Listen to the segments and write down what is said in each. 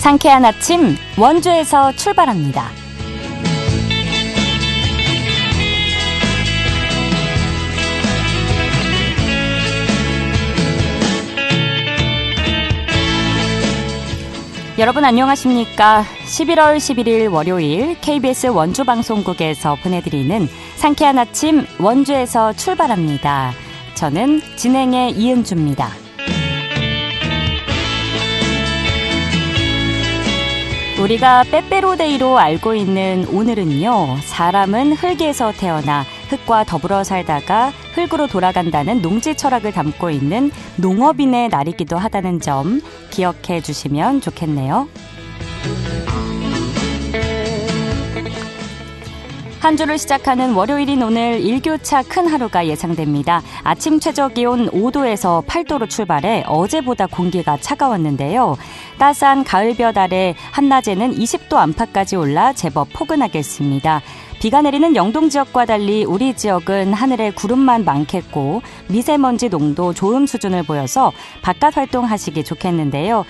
상쾌한 아침 원주에서 출발합니다. 여러분 안녕하십니까? 11월 11일 월요일 KBS 원주방송국에서 보내드리는 상쾌한 아침 원주에서 출발합니다. 저는 진행의 이은주입니다. 우리가 빼빼로데이로 알고 있는 오늘은요, 사람은 흙에서 태어나 흙과 더불어 살다가 흙으로 돌아간다는 농지 철학을 담고 있는 농업인의 날이기도 하다는 점 기억해 주시면 좋겠네요. 한 주를 시작하는 월요일인 오늘 일교차 큰 하루가 예상됩니다. 아침 최저기온 5도에서 8도로 출발해 어제보다 공기가 차가웠는데요. 따스한 가을볕 아래 한낮에는 20도 안팎까지 올라 제법 포근하겠습니다. 비가 내리는 영동 지역과 달리 우리 지역은 하늘에 구름만 많겠고 미세먼지 농도 좋음 수준을 보여서 바깥 활동하시기 좋겠는데요.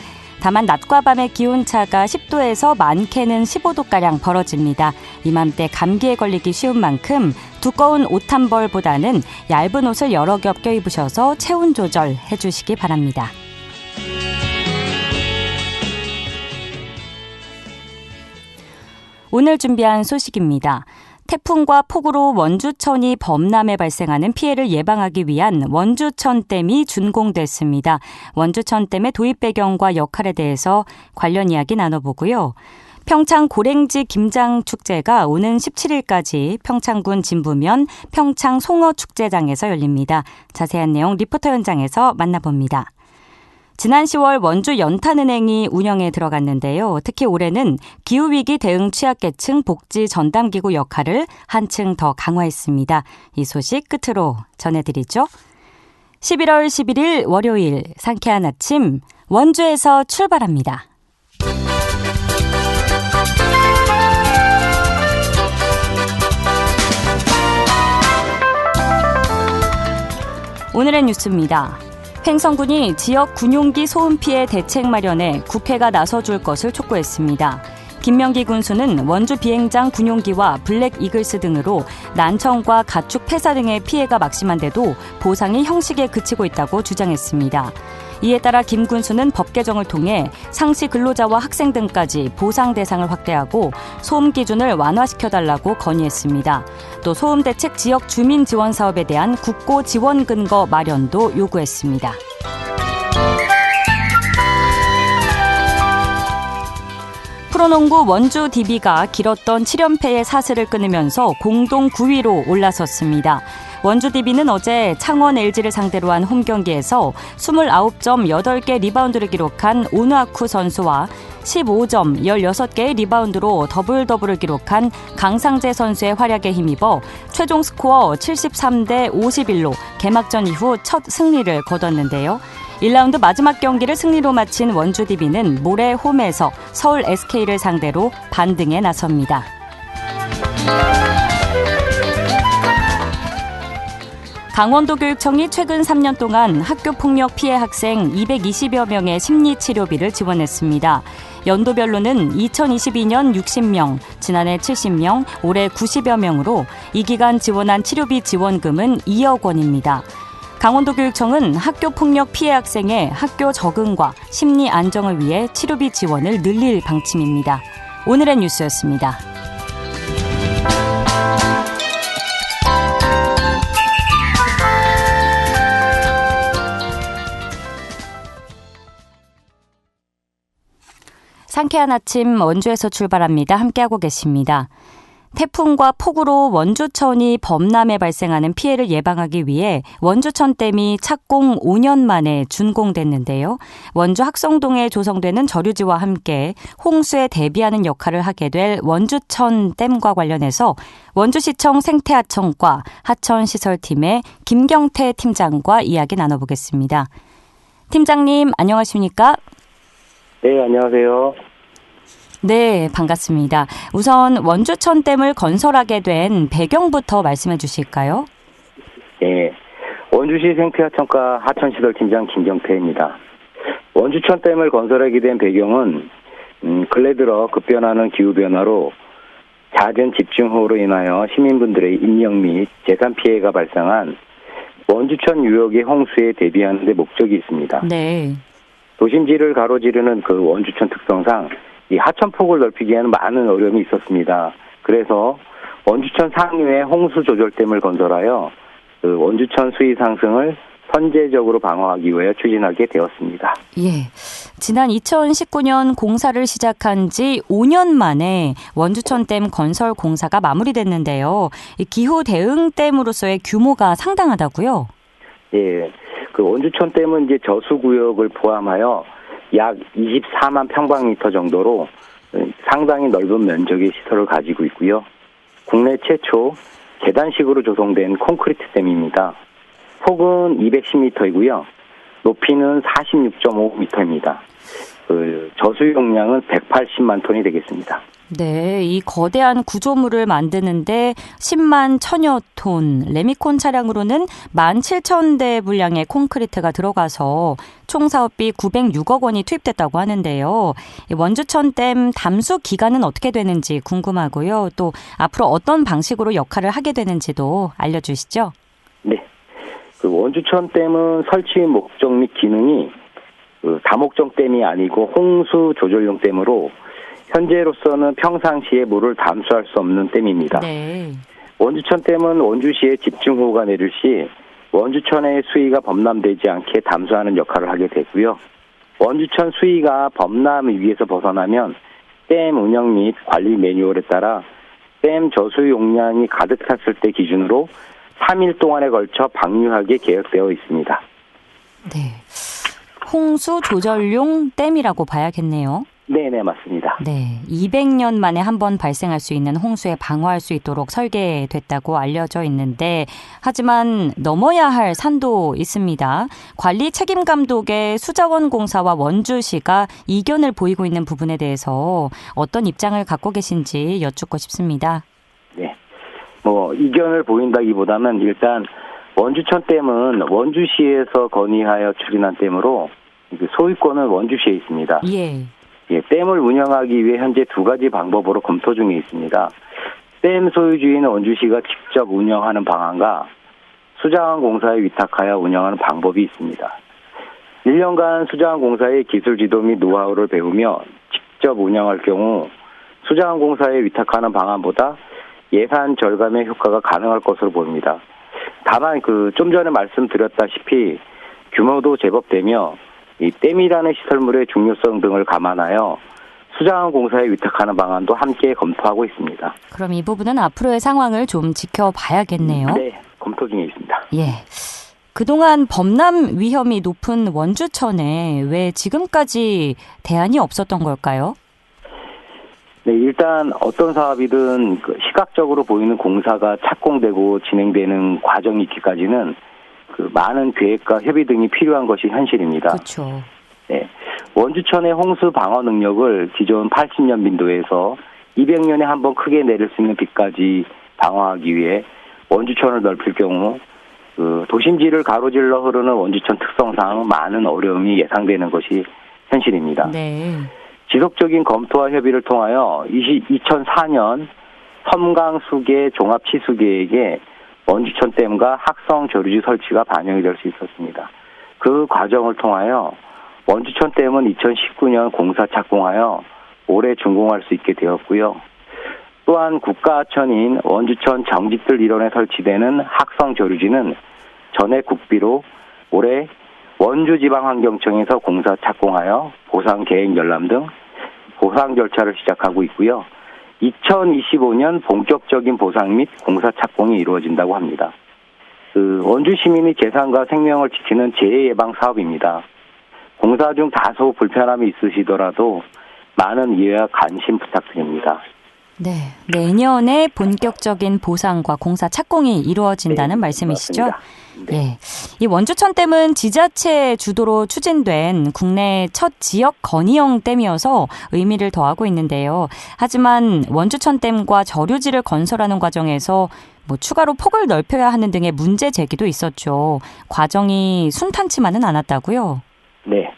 다만 낮과 밤의 기온차가 10도에서 많게는 15도가량 벌어집니다. 이맘때 감기에 걸리기 쉬운 만큼 두꺼운 옷 한 벌보다는 얇은 옷을 여러 겹 껴입으셔서 체온 조절해 주시기 바랍니다. 오늘 준비한 소식입니다. 태풍과 폭우로 원주천이 범람에 발생하는 피해를 예방하기 위한 원주천댐이 준공됐습니다. 원주천댐의 도입 배경과 역할에 대해서 관련 이야기 나눠보고요. 평창 고랭지 김장축제가 오는 17일까지 평창군 진부면 평창 송어축제장에서 열립니다. 자세한 내용 리포터 현장에서 만나봅니다. 지난 10월 원주 연탄은행이 운영에 들어갔는데요. 특히 올해는 기후위기 대응 취약계층 복지 전담기구 역할을 한층 더 강화했습니다. 이 소식 끝으로 전해드리죠. 11월 11일 월요일 상쾌한 아침 원주에서 출발합니다. 오늘의 뉴스입니다. 횡성군이 지역 군용기 소음 피해 대책 마련에 국회가 나서줄 것을 촉구했습니다. 김명기 군수는 원주 비행장 군용기와 블랙 이글스 등으로 난청과 가축 폐사 등의 피해가 막심한데도 보상이 형식에 그치고 있다고 주장했습니다. 이에 따라 김 군수는 법 개정을 통해 상시 근로자와 학생 등까지 보상 대상을 확대하고 소음 기준을 완화시켜달라고 건의했습니다. 또 소음 대책 지역 주민 지원 사업에 대한 국고 지원 근거 마련도 요구했습니다. 프로농구 원주 DB가 길었던 7연패의 사슬을 끊으면서 공동 9위로 올라섰습니다. 원주 DB는 어제 창원 LG를 상대로 한 홈경기에서 29점 8개 리바운드를 기록한 오누아쿠 선수와 15점 16개의 리바운드로 더블더블을 기록한 강상재 선수의 활약에 힘입어 최종 스코어 73대 51로 개막전 이후 첫 승리를 거뒀는데요. 1라운드 마지막 경기를 승리로 마친 원주 DB는 모레 홈에서 서울 SK를 상대로 반등에 나섭니다. 강원도교육청이 최근 3년 동안 학교폭력 피해 학생 220여 명의 심리치료비를 지원했습니다. 연도별로는 2022년 60명, 지난해 70명, 올해 90여 명으로 이 기간 지원한 치료비 지원금은 2억 원입니다. 강원도교육청은 학교폭력 피해 학생의 학교 적응과 심리 안정을 위해 치료비 지원을 늘릴 방침입니다. 오늘의 뉴스였습니다. 상쾌한 아침 원주에서 출발합니다. 함께하고 계십니다. 태풍과 폭우로 원주천이 범람에 발생하는 피해를 예방하기 위해 원주천댐이 착공 5년 만에 준공됐는데요. 원주 학성동에 조성되는 저류지와 함께 홍수에 대비하는 역할을 하게 될 원주천댐과 관련해서 원주시청 생태하청과 하천시설팀의 김경태 팀장과 이야기 나눠보겠습니다. 팀장님, 안녕하십니까? 네, 안녕하세요. 네, 반갑습니다. 우선 원주천댐을 건설하게 된 배경부터 말씀해 주실까요? 네, 원주시 생태하청과 하천시설팀장 김경태입니다. 원주천댐을 건설하게 된 배경은 근래 들어 급변하는 기후변화로 잦은 집중호우로 인하여 시민분들의 인명 및 재산 피해가 발생한 원주천 유역의 홍수에 대비하는 데 목적이 있습니다. 네. 도심지를 가로지르는 그 원주천 특성상 이 하천폭을 넓히기에는 많은 어려움이 있었습니다. 그래서 원주천 상류에 홍수 조절댐을 건설하여 그 원주천 수위 상승을 선제적으로 방어하기 위해 추진하게 되었습니다. 예. 지난 2019년 공사를 시작한 지 5년 만에 원주천댐 건설 공사가 마무리됐는데요. 이 기후 대응댐으로서의 규모가 상당하다고요? 예. 그 원주천댐은 이제 저수구역을 포함하여 약 24만 평방미터 정도로 상당히 넓은 면적의 시설을 가지고 있고요. 국내 최초 계단식으로 조성된 콘크리트 댐입니다. 폭은 210m이고요. 높이는 46.5m입니다. 그 저수 용량은 180만 톤이 되겠습니다. 네, 이 거대한 구조물을 만드는데 10만 천여 톤, 레미콘 차량으로는 17,000대 분량의 콘크리트가 들어가서 총 사업비 906억 원이 투입됐다고 하는데요. 원주천댐 담수 기간은 어떻게 되는지 궁금하고요. 또 앞으로 어떤 방식으로 역할을 하게 되는지도 알려주시죠. 네, 그 원주천댐은 설치 목적 및 기능이 그 다목적 댐이 아니고 홍수 조절용 댐으로 현재로서는 평상시에 물을 담수할 수 없는 댐입니다. 네. 원주천댐은 원주시에 집중호우가 내릴 시 원주천의 수위가 범람되지 않게 담수하는 역할을 하게 되고요. 원주천 수위가 범람 위에서 벗어나면 댐 운영 및 관리 매뉴얼에 따라 댐 저수 용량이 가득 찼을 때 기준으로 3일 동안에 걸쳐 방류하게 계획되어 있습니다. 네. 홍수 조절용 댐이라고 봐야겠네요. 네네, 맞습니다. 네, 200년 만에 한 번 발생할 수 있는 홍수에 방어할 수 있도록 설계됐다고 알려져 있는데 하지만 넘어야 할 산도 있습니다. 관리 책임 감독의 수자원공사와 원주시가 이견을 보이고 있는 부분에 대해서 어떤 입장을 갖고 계신지 여쭙고 싶습니다. 네, 이견을 보인다기보다는 일단 원주천댐은 원주시에서 건의하여 추진한 댐으로 소유권은 원주시에 있습니다. 예. 예, 댐을 운영하기 위해 현재 두 가지 방법으로 검토 중에 있습니다. 댐 소유주인 원주시가 직접 운영하는 방안과 수자원공사에 위탁하여 운영하는 방법이 있습니다. 1년간 수자원공사의 기술 지도 및 노하우를 배우며 직접 운영할 경우 수자원공사에 위탁하는 방안보다 예산 절감의 효과가 가능할 것으로 보입니다. 다만 좀 전에 말씀드렸다시피 규모도 제법 되며 이 댐이라는 시설물의 중요성 등을 감안하여 수자원공사에 위탁하는 방안도 함께 검토하고 있습니다. 그럼 이 부분은 앞으로의 상황을 좀 지켜봐야겠네요. 네, 검토 중에 있습니다. 예. 그동안 범람 위험이 높은 원주천에 왜 지금까지 대안이 없었던 걸까요? 네, 일단 어떤 사업이든 시각적으로 보이는 공사가 착공되고 진행되는 과정이 있기까지는 많은 계획과 협의 등이 필요한 것이 현실입니다. 그렇죠. 네, 원주천의 홍수 방어 능력을 기존 80년 빈도에서 200년에 한 번 크게 내릴 수 있는 비까지 방어하기 위해 원주천을 넓힐 경우 도심지를 가로질러 흐르는 원주천 특성상 많은 어려움이 예상되는 것이 현실입니다. 네. 지속적인 검토와 협의를 통하여 2004년 섬강수계 종합치수계획에 원주천댐과 학성 조류지 설치가 반영이 될 수 있었습니다. 그 과정을 통하여 원주천댐은 2019년 공사 착공하여 올해 준공할 수 있게 되었고요. 또한 국가하천인 원주천 정직들 일원에 설치되는 학성 조류지는 전액 국비로 올해 원주지방환경청에서 공사 착공하여 보상 계획 열람 등 보상 절차를 시작하고 있고요. 2025년 본격적인 보상 및 공사 착공이 이루어진다고 합니다. 원주 시민의 재산과 생명을 지키는 재해 예방 사업입니다. 공사 중 다소 불편함이 있으시더라도 많은 이해와 관심 부탁드립니다. 네, 내년에 본격적인 보상과 공사 착공이 이루어진다는 말씀이시죠? 네. 예, 이 원주천댐은 지자체 주도로 추진된 국내 첫 지역 건의형 댐이어서 의미를 더하고 있는데요. 하지만 원주천댐과 저류지를 건설하는 과정에서 추가로 폭을 넓혀야 하는 등의 문제 제기도 있었죠. 과정이 순탄치만은 않았다고요? 네.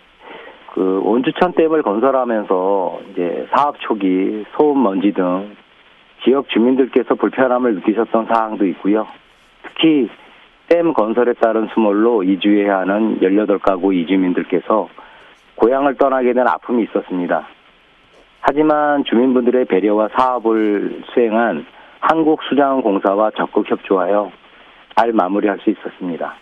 원주천댐을 건설하면서 이제 사업 초기 소음, 먼지 등 지역 주민들께서 불편함을 느끼셨던 사항도 있고요. 특히 댐 건설에 따른 수몰로 이주해야 하는 18가구 이주민들께서 고향을 떠나게 된 아픔이 있었습니다. 하지만 주민분들의 배려와 사업을 수행한 한국수자원공사와 적극 협조하여 잘 마무리할 수 있었습니다.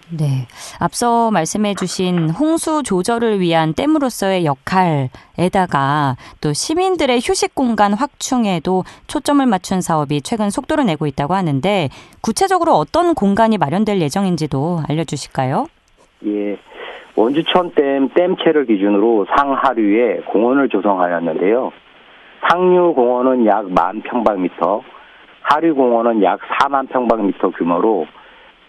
네, 앞서 말씀해 주신 홍수 조절을 위한 댐으로서의 역할에다가 또 시민들의 휴식 공간 확충에도 초점을 맞춘 사업이 최근 속도를 내고 있다고 하는데 구체적으로 어떤 공간이 마련될 예정인지도 알려주실까요? 예, 원주천댐 댐체를 기준으로 상하류에 공원을 조성하였는데요. 상류 공원은 약 10,000평방미터, 하류 공원은 약 40,000평방미터 규모로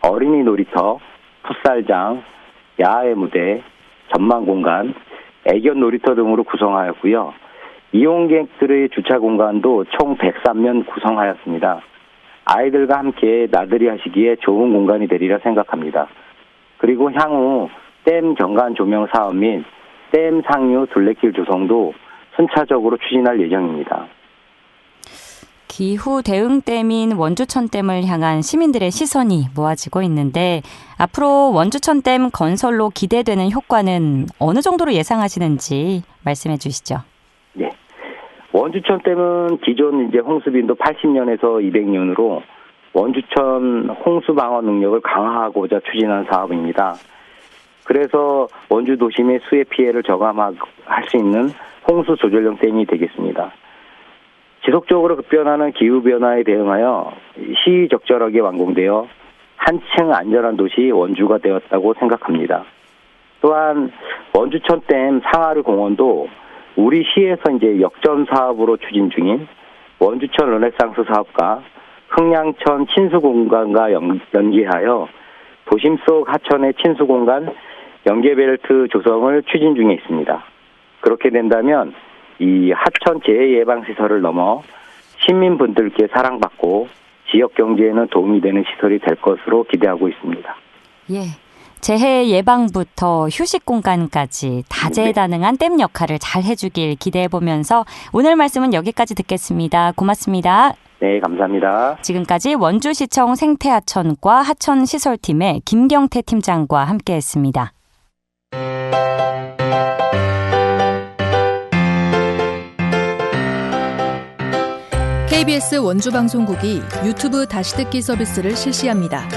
어린이 놀이터, 풋살장, 야외 무대, 전망 공간, 애견 놀이터 등으로 구성하였고요. 이용객들의 주차 공간도 총 103면 구성하였습니다. 아이들과 함께 나들이 하시기에 좋은 공간이 되리라 생각합니다. 그리고 향후 댐 경관 조명 사업 및 댐 상류 둘레길 조성도 순차적으로 추진할 예정입니다. 기후 대응댐인 원주천댐을 향한 시민들의 시선이 모아지고 있는데 앞으로 원주천댐 건설로 기대되는 효과는 어느 정도로 예상하시는지 말씀해 주시죠. 네. 원주천댐은 기존 이제 홍수빈도 80년에서 200년으로 원주천 홍수 방어 능력을 강화하고자 추진한 사업입니다. 그래서 원주 도심의 수해 피해를 저감할 수 있는 홍수 조절형 댐이 되겠습니다. 지속적으로 급변하는 기후변화에 대응하여 시의적절하게 완공되어 한층 안전한 도시 원주가 되었다고 생각합니다. 또한 원주천댐 상하류 공원도 우리 시에서 이제 역전 사업으로 추진 중인 원주천 르네상스 사업과 흥량천 친수공간과 연계하여 도심 속 하천의 친수공간 연계벨트 조성을 추진 중에 있습니다. 그렇게 된다면 이 하천 재해 예방 시설을 넘어 시민분들께 사랑받고 지역 경제에는 도움이 되는 시설이 될 것으로 기대하고 있습니다. 예, 재해 예방부터 휴식 공간까지 다재다능한 댐 역할을 잘 해주길 기대해보면서 오늘 말씀은 여기까지 듣겠습니다. 고맙습니다. 네, 감사합니다. 지금까지 원주시청 생태하천과 하천시설팀의 김경태 팀장과 함께했습니다. KBS 원주방송국이 유튜브 다시 듣기 서비스를 실시합니다.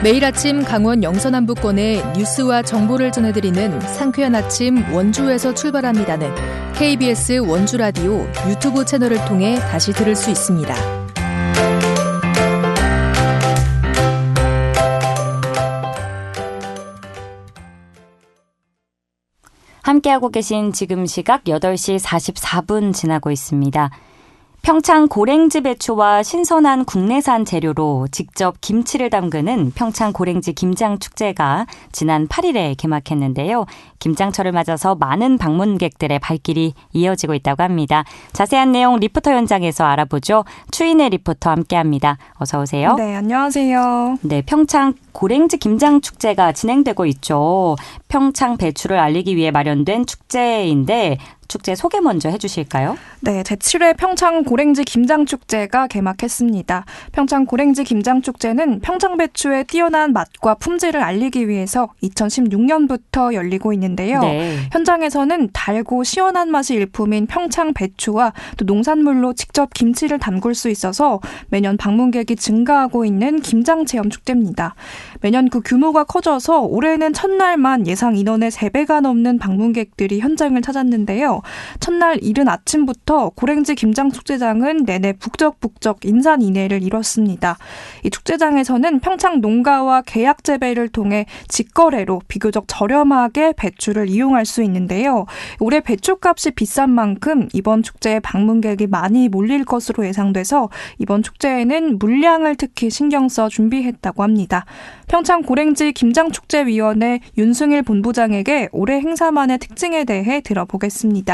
매일 아침 강원 영서남부권의 뉴스와 정보를 전해드리는 상쾌한 아침 원주에서 출발합니다는 KBS 원주라디오 유튜브 채널을 통해 다시 들을 수 있습니다. 함께하고 계신 지금 시각 8시 44분 지나고 있습니다. 평창 고랭지 배추와 신선한 국내산 재료로 직접 김치를 담그는 평창 고랭지 김장축제가 지난 8일에 개막했는데요. 김장철을 맞아서 많은 방문객들의 발길이 이어지고 있다고 합니다. 자세한 내용 리포터 현장에서 알아보죠. 추인혜 리포터 함께합니다. 어서 오세요. 네, 안녕하세요. 네, 평창 고랭지 김장축제가 진행되고 있죠. 평창 배추를 알리기 위해 마련된 축제인데 축제 소개 먼저 해주실까요? 네, 제7회 평창 고랭지 김장축제가 개막했습니다. 평창 고랭지 김장축제는 평창 배추의 뛰어난 맛과 품질을 알리기 위해서 2016년부터 열리고 있는데요. 네. 현장에서는 달고 시원한 맛이 일품인 평창 배추와 또 농산물로 직접 김치를 담글 수 있어서 매년 방문객이 증가하고 있는 김장체험 축제입니다. 매년 그 규모가 커져서 올해는 첫날만 예상 인원의 3배가 넘는 방문객들이 현장을 찾았는데요. 첫날 이른 아침부터 고랭지 김장축제장은 내내 북적북적 인산인해를 이뤘습니다. 이 축제장에서는 평창 농가와 계약 재배를 통해 직거래로 비교적 저렴하게 배추를 이용할 수 있는데요. 올해 배추값이 비싼 만큼 이번 축제에 방문객이 많이 몰릴 것으로 예상돼서 이번 축제에는 물량을 특히 신경 써 준비했다고 합니다. 평창 고랭지 김장축제위원회 윤승일 본부장에게 올해 행사만의 특징에 대해 들어보겠습니다.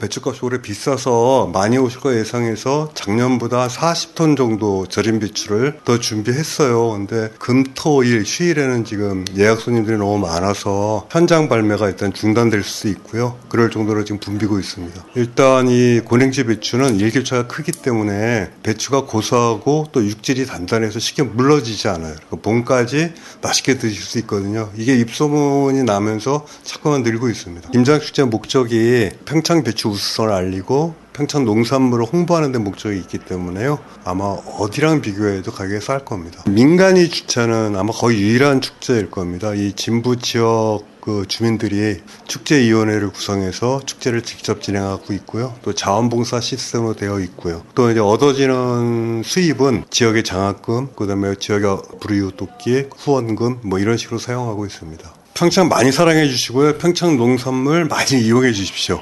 배추값이 올해 비싸서 많이 오실 거 예상해서 작년보다 40톤 정도 절임 배추를 더 준비했어요. 근데 금, 토, 일 휴일에는 지금 예약 손님들이 너무 많아서 현장 발매가 일단 중단될 수 있고요. 그럴 정도로 지금 붐비고 있습니다. 일단 이 고랭지 배추는 일교차가 크기 때문에 배추가 고소하고 또 육질이 단단해서 쉽게 물러지지 않아요. 그러니까 봄까지 맛있게 드실 수 있거든요. 이게 입소문이 나면서 자꾸만 늘고 있습니다. 김장축제 목적이 평창 배추 우수성을 알리고 평창 농산물을 홍보하는 데 목적이 있기 때문에요. 아마 어디랑 비교해도 가격이 쌀 겁니다. 민간이 주최하는 아마 거의 유일한 축제일 겁니다. 이 진부 지역 주민들이 축제위원회를 구성해서 축제를 직접 진행하고 있고요. 또 자원봉사 시스템으로 되어 있고요. 또 이제 얻어지는 수입은 지역의 장학금, 그다음에 지역의 불이웃 돕기, 후원금 뭐 이런 식으로 사용하고 있습니다. 평창 많이 사랑해 주시고요. 평창 농산물 많이 이용해 주십시오.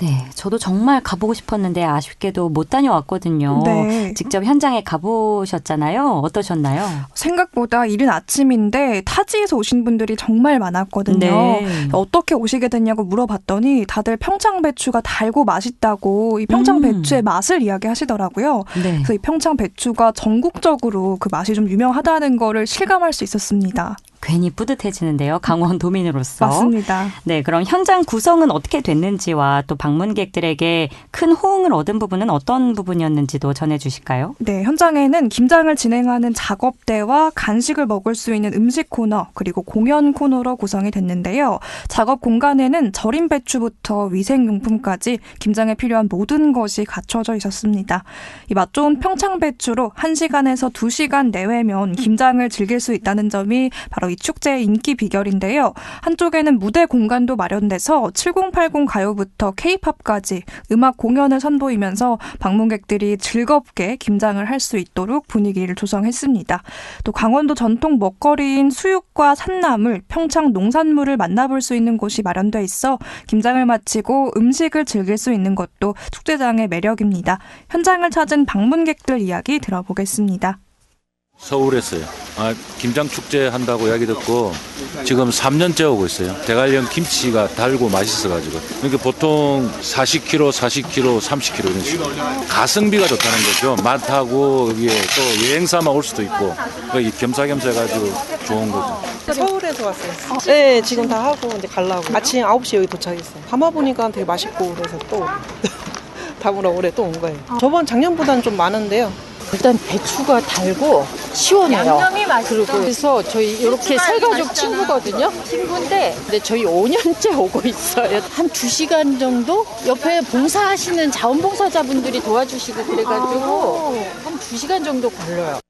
네, 저도 정말 가보고 싶었는데 아쉽게도 못 다녀왔거든요. 네. 직접 현장에 가보셨잖아요. 어떠셨나요? 생각보다 이른 아침인데 타지에서 오신 분들이 정말 많았거든요. 네. 어떻게 오시게 됐냐고 물어봤더니 다들 평창 배추가 달고 맛있다고 이 평창 배추의 맛을 이야기하시더라고요. 네. 그래서 이 평창 배추가 전국적으로 그 맛이 좀 유명하다는 거를 실감할 수 있었습니다. 괜히 뿌듯해지는데요. 강원도민으로서. 맞습니다. 네, 그럼 현장 구성은 어떻게 됐는지와 또 방문객들에게 큰 호응을 얻은 부분은 어떤 부분이었는지도 전해주실까요? 네, 현장에는 김장을 진행하는 작업대와 간식을 먹을 수 있는 음식 코너 그리고 공연 코너로 구성이 됐는데요. 작업 공간에는 절임 배추부터 위생용품까지 김장에 필요한 모든 것이 갖춰져 있었습니다. 이 맛 좋은 평창 배추로 1시간에서 2시간 내외면 김장을 즐길 수 있다는 점이 바로 이 축제의 인기 비결인데요. 한쪽에는 무대 공간도 마련돼서 7080 가요부터 K-팝까지 음악 공연을 선보이면서 방문객들이 즐겁게 김장을 할 수 있도록 분위기를 조성했습니다. 또 강원도 전통 먹거리인 수육과 산나물, 평창 농산물을 만나볼 수 있는 곳이 마련돼 있어 김장을 마치고 음식을 즐길 수 있는 것도 축제장의 매력입니다. 현장을 찾은 방문객들 이야기 들어보겠습니다. 서울에서요. 김장 축제 한다고 이야기 듣고 지금 3년째 오고 있어요. 대관령 김치가 달고 맛있어가지고. 그러니까 보통 40kg, 30kg 이런 식으로. 가성비가 좋다는 거죠. 맛하고 여기에 또 여행사만 올 수도 있고. 그러니까 겸사겸사 해가지고 좋은 거죠. 서울에서 왔어요. 네, 지금 다 하고 이제 가려고. 아침 9시에 여기 도착했어요. 담아보니까 되게 맛있고 그래서 또 담으러 올해 또 온 거예요. 작년보다는 좀 많은데요. 일단 배추가 달고 시원해요. 양념이 맛있어. 그래서 저희 이렇게 세가족 친구거든요. 친구인데 근데 저희 5년째 오고 있어요. 한 2시간 정도 옆에 봉사하시는 자원봉사자분들이 도와주시고 그래가지고 한 2시간 정도 걸려요.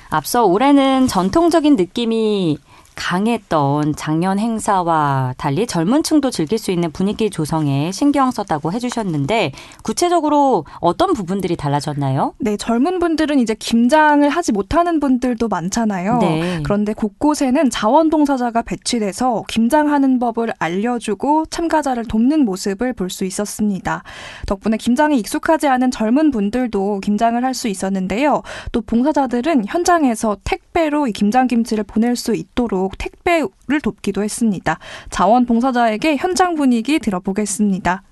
앞서 올해는 전통적인 느낌이 강했던 작년 행사와 달리 젊은 층도 즐길 수 있는 분위기 조성에 신경 썼다고 해주셨는데 구체적으로 어떤 부분들이 달라졌나요? 네, 젊은 분들은 이제 김장을 하지 못하는 분들도 많잖아요. 네. 그런데 곳곳에는 자원봉사자가 배치돼서 김장하는 법을 알려주고 참가자를 돕는 모습을 볼 수 있었습니다. 덕분에 김장에 익숙하지 않은 젊은 분들도 김장을 할 수 있었는데요. 또 봉사자들은 현장에서 택배로 이 김장김치를 보낼 수 있도록 택배를 돕기도 했습니다. 자원봉사자에게 현장 분위기 들어보겠습니다.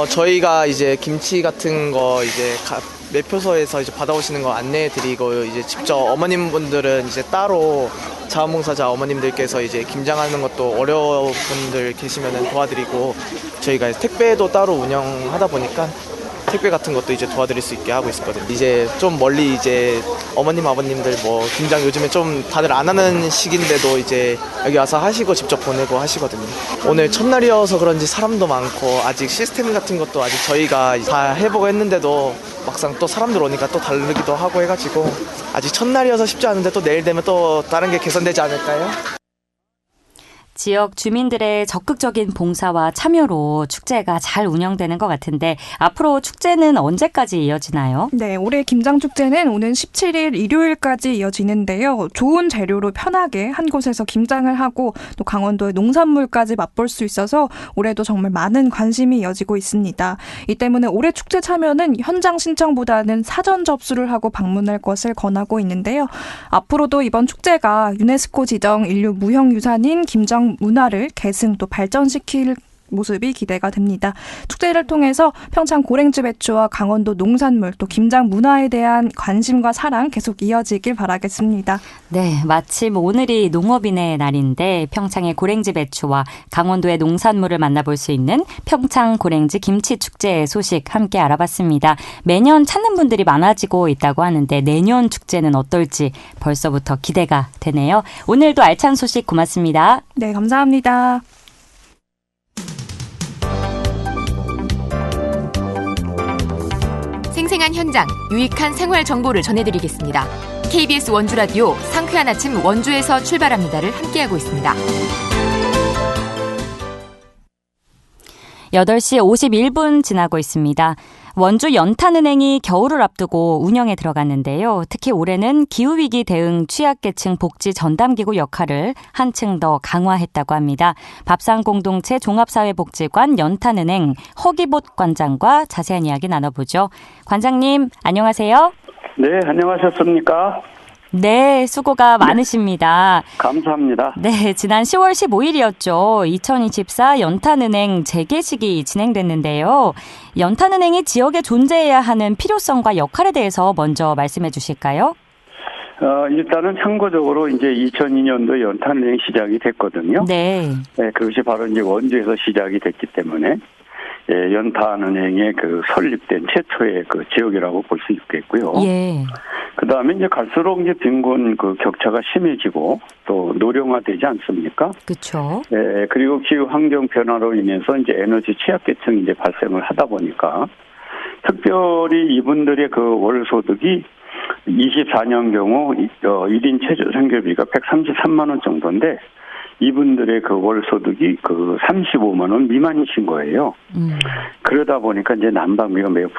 저희가 이제 김치 같은 거 이제 매표소에서 이제 받아오시는 거 안내해드리고 이제 직접 어머님분들은 이제 따로 자원봉사자 어머님들께서 이제 김장하는 것도 어려운 분들 계시면 도와드리고 저희가 택배도 따로 운영하다 보니까 택배 같은 것도 이제 도와드릴 수 있게 하고 있거든요. 이제 좀 멀리 이제 어머님 아버님들 뭐 김장 요즘에 좀 다들 안 하는 시기인데도 이제 여기 와서 하시고 직접 보내고 하시거든요. 오늘 첫날이어서 그런지 사람도 많고 아직 시스템 같은 것도 아직 저희가 다 해보고 했는데도 막상 또 사람들 오니까 또 다르기도 하고 해가지고 아직 첫날이어서 쉽지 않은데 또 내일 되면 또 다른 게 개선되지 않을까요? 지역 주민들의 적극적인 봉사와 참여로 축제가 잘 운영되는 것 같은데 앞으로 축제는 언제까지 이어지나요? 네, 올해 김장축제는 오는 17일 일요일까지 이어지는데요. 좋은 재료로 편하게 한 곳에서 김장을 하고 또 강원도의 농산물까지 맛볼 수 있어서 올해도 정말 많은 관심이 이어지고 있습니다. 이 때문에 올해 축제 참여는 현장 신청보다는 사전 접수를 하고 방문할 것을 권하고 있는데요. 앞으로도 이번 축제가 유네스코 지정 인류 무형유산인 김장 김장 문화를 계승 또 발전시킬 모습이 기대가 됩니다. 축제를 통해서 평창 고랭지 배추와 강원도 농산물 또 김장 문화에 대한 관심과 사랑 계속 이어지길 바라겠습니다. 네, 마침 오늘이 농업인의 날인데 평창의 고랭지 배추와 강원도의 농산물을 만나볼 수 있는 평창 고랭지 김치 축제의 소식 함께 알아봤습니다. 매년 찾는 분들이 많아지고 있다고 하는데 내년 축제는 어떨지 벌써부터 기대가 되네요. 오늘도 알찬 소식 고맙습니다. 네, 감사합니다. 생생한 현장, 유익한 생활 정보를 전해드리겠습니다. KBS 원주라디오 상쾌한 아침 원주에서 출발합니다를 함께하고 있습니다. 8시 51분 지나고 있습니다. 원주 연탄은행이 겨울을 앞두고 운영에 들어갔는데요. 특히 올해는 기후위기 대응 취약계층 복지 전담기구 역할을 한층 더 강화했다고 합니다. 밥상공동체 종합사회복지관 연탄은행 허기봇 관장과 자세한 이야기 나눠보죠. 관장님, 안녕하세요. 네, 안녕하셨습니까? 네, 수고가 많으십니다. 감사합니다. 네, 지난 10월 15일이었죠. 2024 연탄은행 재개식이 진행됐는데요. 연탄은행이 지역에 존재해야 하는 필요성과 역할에 대해서 먼저 말씀해 주실까요? 일단은 참고적으로 이제 2002년도 연탄은행 시작이 됐거든요. 네. 네, 그것이 바로 이제 원주에서 시작이 됐기 때문에 연탄은행의 그 설립된 최초의 그 지역이라고 볼 수 있겠고요. 예. 그 다음에 이제 갈수록 이제 빈곤 그 격차가 심해지고 또 노령화되지 않습니까? 그렇죠. 네, 그리고 기후 환경 변화로 인해서 이제 에너지 취약계층이 이제 발생을 하다 보니까 특별히 이분들의 그 월 소득이 24년 경우 1인 최저 생계비가 133만 원 정도인데 이분들의 그 월 소득이 그 35만 원 미만이신 거예요. 그러다 보니까 이제 난방비가 매우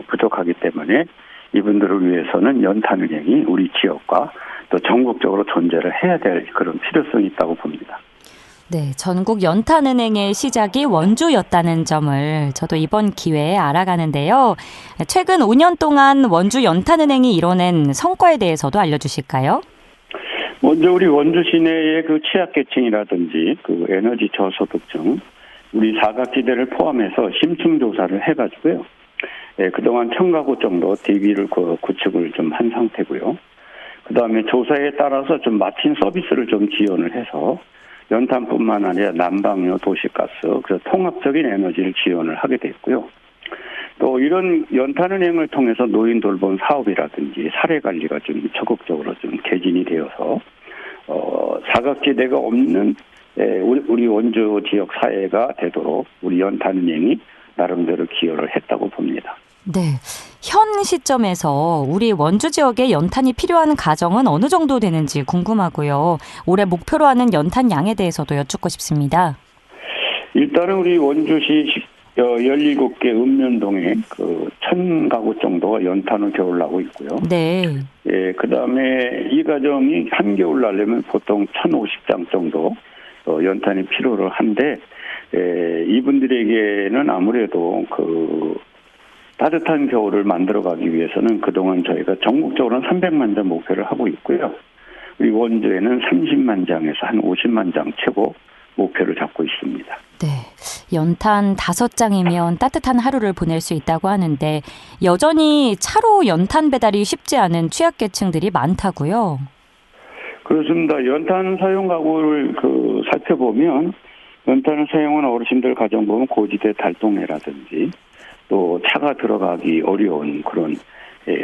부족하기 때문에 이분들을 위해서는 연탄은행이 우리 지역과 또 전국적으로 존재를 해야 될 그런 필요성이 있다고 봅니다. 네, 전국 연탄은행의 시작이 원주였다는 점을 저도 이번 기회에 알아가는데요. 최근 5년 동안 원주 연탄은행이 이뤄낸 성과에 대해서도 알려주실까요? 먼저 우리 원주 시내의 그 취약계층이라든지 그 에너지 저소득층, 우리 사각지대를 포함해서 심층 조사를 해가지고요. 예, 그동안 1000가구 정도 대비를 구축을 좀 한 상태고요. 그 다음에 조사에 따라서 좀 맞춤 서비스를 좀 지원을 해서 연탄뿐만 아니라 난방료, 도시가스, 그래서 통합적인 에너지를 지원을 하게 됐고요. 또 이런 연탄은행을 통해서 노인 돌봄 사업이라든지 사례 관리가 좀 적극적으로 좀 개진이 되어서 사각지대가 없는 우리 원주 지역 사회가 되도록 우리 연탄은행이 나름대로 기여를 했다고 봅니다. 네, 현 시점에서 우리 원주 지역에 연탄이 필요한 가정은 어느 정도 되는지 궁금하고요. 올해 목표로 하는 연탄 양에 대해서도 여쭙고 싶습니다. 일단은 우리 원주시 17개 읍면동에 그 1000가구 정도가 연탄을 겨울나고 있고요. 네. 예, 그 다음에 이 가정이 한겨울 나려면 보통 1050장 정도 연탄이 필요를 한데, 이분들에게는 아무래도 그 따뜻한 겨울을 만들어가기 위해서는 그동안 저희가 전국적으로는 300만 장 목표를 하고 있고요. 우리 원주에는 30만 장에서 한 50만 장 최고 목표를 잡고 있습니다. 네, 연탄 5장이면 따뜻한 하루를 보낼 수 있다고 하는데 여전히 차로 연탄 배달이 쉽지 않은 취약계층들이 많다고요? 그렇습니다. 연탄 사용 가구를 살펴보면 연탄을 사용하는 어르신들 가정 보면 고지대 달동네라든지 또 차가 들어가기 어려운 그런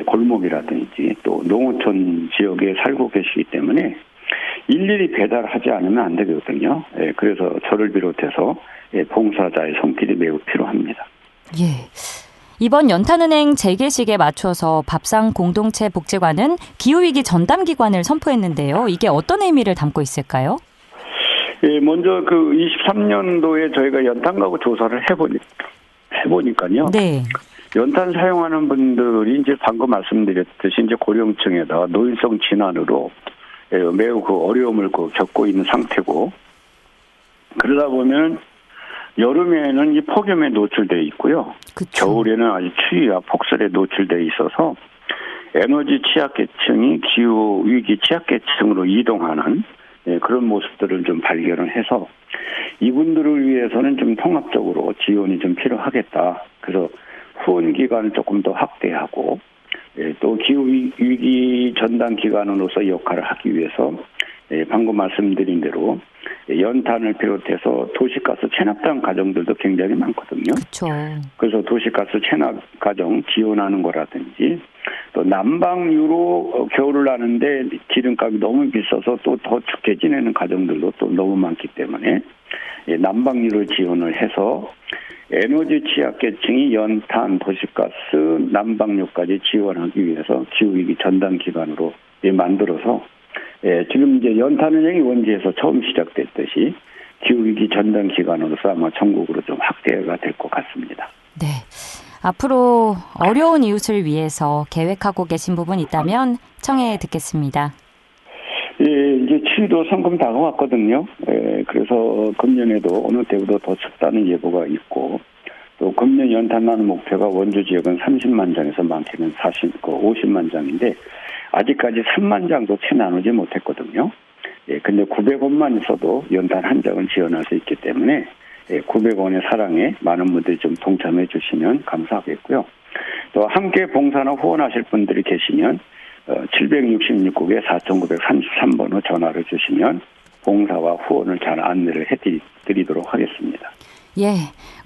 골목이라든지 또 농어촌 지역에 살고 계시기 때문에 일일이 배달하지 않으면 안 되거든요. 그래서 저를 비롯해서 봉사자의 손길이 매우 필요합니다. 예. 이번 연탄은행 재개식에 맞춰서 밥상 공동체 복지관은 기후위기 전담기관을 선포했는데요. 이게 어떤 의미를 담고 있을까요? 예, 먼저 23년도에 저희가 연탄 가구 조사를 해보니까요. 네. 연탄 사용하는 분들이 이제 방금 말씀드렸듯이 이제 고령층에다 노인성 질환으로 매우 어려움을 겪고 있는 상태고, 그러다 보면 여름에는 이 폭염에 노출돼 있고요. 그쵸. 겨울에는 아주 추위와 폭설에 노출돼 있어서 에너지 취약계층이 기후 위기 취약계층으로 이동하는 그런 모습들을 좀 발견을 해서 이분들을 위해서는 좀 통합적으로 지원이 좀 필요하겠다. 그래서 후원 기간을 조금 더 확대하고 또 기후위기 전담 기관으로서 역할을 하기 위해서 방금 말씀드린 대로 연탄을 비롯해서 도시가스 체납당 가정들도 굉장히 많거든요. 그렇죠. 그래서 도시가스 체납 가정 지원하는 거라든지 또 난방유로 겨울을 나는데 기름값이 너무 비싸서 또 더 춥게 지내는 가정들도 또 너무 많기 때문에 난방유를 지원을 해서 에너지 취약계층이 연탄, 도시가스, 난방유까지 지원하기 위해서 기후위기 전담 기관으로 만들어서 지금 이제 연탄은행이 원주에서 처음 시작됐듯이 기후위기 전담 기관으로서 아마 전국으로 좀 확대가 될 것 같습니다. 네. 앞으로 어려운 이웃을 위해서 계획하고 계신 부분 있다면 청해 듣겠습니다. 이제 추위도 성큼 다가왔거든요. 그래서 금년에도 어느 때보다 더 춥다는 예보가 있고 또 금년 연탄 나눔 목표가 원주 지역은 30만 장에서 많게는 50만 장인데 아직까지 3만 장도 채 나누지 못했거든요. 근데 900원만 있어도 연탄 한 장을 지원할 수 있기 때문에 900원의 사랑에 많은 분들이 좀 동참해 주시면 감사하겠고요. 또 함께 봉사나 후원하실 분들이 계시면 766국에 4933번으로 전화를 주시면 봉사와 후원을 잘 안내를 해드리도록 하겠습니다. 예,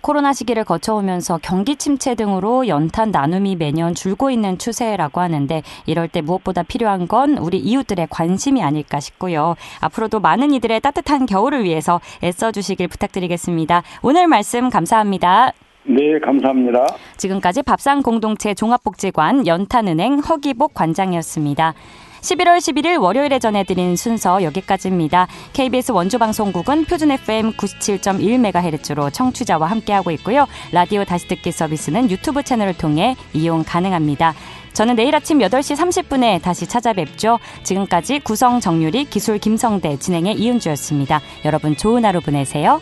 코로나 시기를 거쳐오면서 경기 침체 등으로 연탄 나눔이 매년 줄고 있는 추세라고 하는데 이럴 때 무엇보다 필요한 건 우리 이웃들의 관심이 아닐까 싶고요. 앞으로도 많은 이들의 따뜻한 겨울을 위해서 애써주시길 부탁드리겠습니다. 오늘 말씀 감사합니다. 네, 감사합니다. 지금까지 밥상공동체 종합복지관 연탄은행 허기복 관장이었습니다. 11월 11일 월요일에 전해드린 순서 여기까지입니다. KBS 원주방송국은 표준 FM 97.1MHz로 청취자와 함께하고 있고요. 라디오 다시 듣기 서비스는 유튜브 채널을 통해 이용 가능합니다. 저는 내일 아침 8시 30분에 다시 찾아뵙죠. 지금까지 구성 정유리, 기술 김성대, 진행의 이은주였습니다. 여러분 좋은 하루 보내세요.